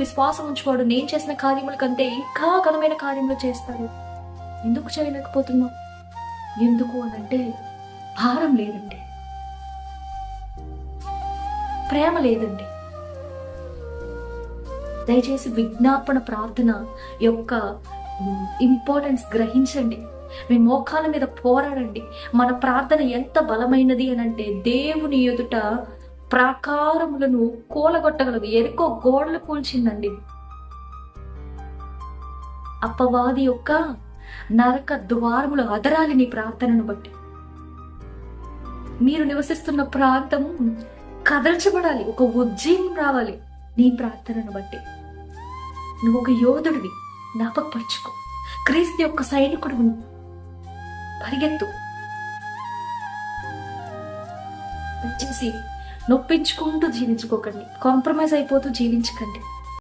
విశ్వాసం ఉంచుకోడు, నేను చేసిన కార్యముల కంటే ఇంకా ఘనమైన కార్యములు చేస్తాడు. ఎందుకు చేయలేకపోతున్నాం? ఎందుకు అనంటే భారం లేదండి, ప్రేమ లేదండి. దయచేసి విజ్ఞాపన ప్రార్థన యొక్క ఇంపార్టెన్స్ గ్రహించండి. మీ మోకాల మీద పోరాడండి. మన ప్రార్థన ఎంత బలమైనది అనంటే దేవుని ఎదుట ప్రాకారములను కూలగొట్టగలదు. ఎరుకో గోడలు కూల్చిందండి. అపవాది యొక్క నరక ద్వారములు అదరాలి నీ ప్రార్థనను బట్టి. మీరు నివసిస్తున్న ప్రాంతం కదల్చబడాలి, ఒక ఉజ్జీవం రావాలి నీ ప్రార్థనను బట్టి. నువ్వు ఒక యోధుడివి, జ్ఞాపకపరుచుకో. క్రీస్తు యొక్క సైనికుడు, పరిగెత్తు. దయచేసి నొప్పించుకుంటూ జీవించుకోకండి, కాంప్రమైజ్ అయిపోతూ జీవించకండి.